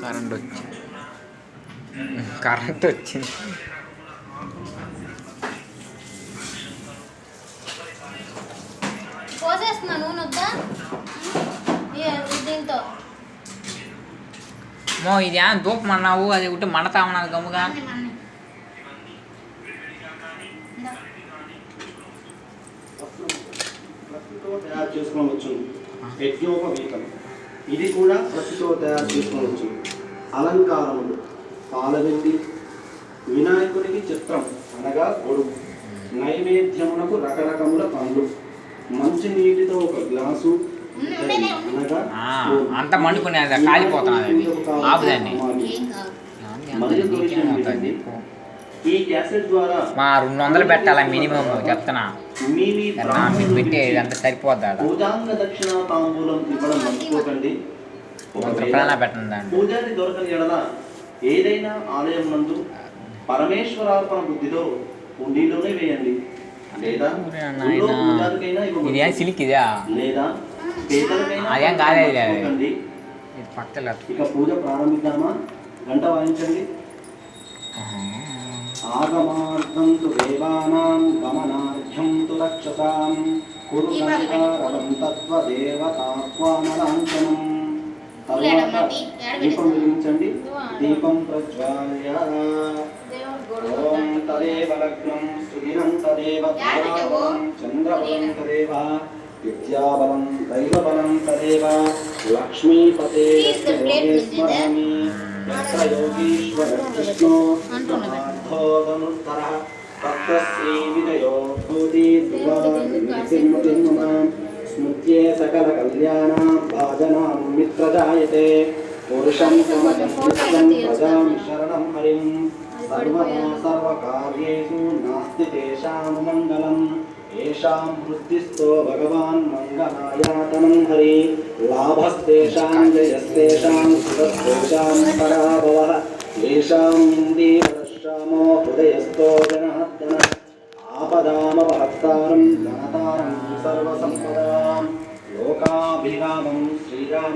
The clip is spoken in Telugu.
కరెంట్ వచ్చింది. కరెంట్ వచ్చింది. పోసేస్తున్నా నూనె వద్దా దీంతో. ఇది దూపం అన్నావు, అది ఒకటి మండతామన్నావు గమ్ముగా. తయారు చేసుకోవచ్చు. యజ్ఞోపవీతం ఇది కూడా ప్రతితో తయారు చేసుకోవచ్చు. అలంకారములు పాలవెండి, వినాయకుడికి చిత్రం అనగా గొడుగు, నైవేద్యమునకు రకరకముల పండ్లు, మంచి నీటితో ఒక గ్లాసు అనగా అంత మండుకునేది కాలిపోతున్నది. ఆపుదాన్ని ఈ క్యాసెట్ ద్వారా మా 200 పెట్టాలా మినిమం చెప్తున్నా. మీరు పెట్టేది అంత సరిపోద్దా? పూజాంగ దక్షిణ తాంబూలం ఇవ్వడం మర్చిపోకండి. పెట్టండి. పూజారి దొరకని ఎడల ఏదైనా ఆలయం నందు పరమేశ్వరార్పణ బుద్ధితో హుండీలోనే వేయండి. లేదా ఇది సిలిక్ ఇదా లేదా అదేం కాలేదు. ఇక పూజ ప్రారంభిద్దామా? గంట వాయించండి. ఆగమార్థం తు దేవానాం గమనార్థం తు రక్షసాం కురు సంస్కారం తత్వదేవతాహ్వానలాంఛనం. తరువాత దీపం వెలిగించండి. దీపం ప్రజ్వాల్య. ఓం తదేవ లగ్నం సుదినం తదేవ తారాబలం చంద్రబలం తదేవ విద్యాబలం దైవబలం తదేవ లక్ష్మీపతే స్మరామి. యత్ర యోగీశ్వర కృష్ణో ధనుర్ధరః తత్శ్రీ విజయో భూతి స్మృత్యే సకల కళ్యాణాం భాజనాం మిత్రజాయతే. పురుషం సమజం నిత్యం ప్రజాం శరణం హరిం. సర్వదా సర్వకార్యేషు నాస్తి తేషాం మంగళం. ఏషాం వృద్ధిస్తో భగవాన్ మంగళాయాతనం హరి. లాభస్తేషాం జయస్తేషాం సురస్తేషాం పరాభవః. ఏషాం ఇందీవరశ్యామో హృదయస్థో జనార్దన. ఆపదామపహర్తారం ధనతారం సర్వసంపదాం. లోకాభిరామం శ్రీరామ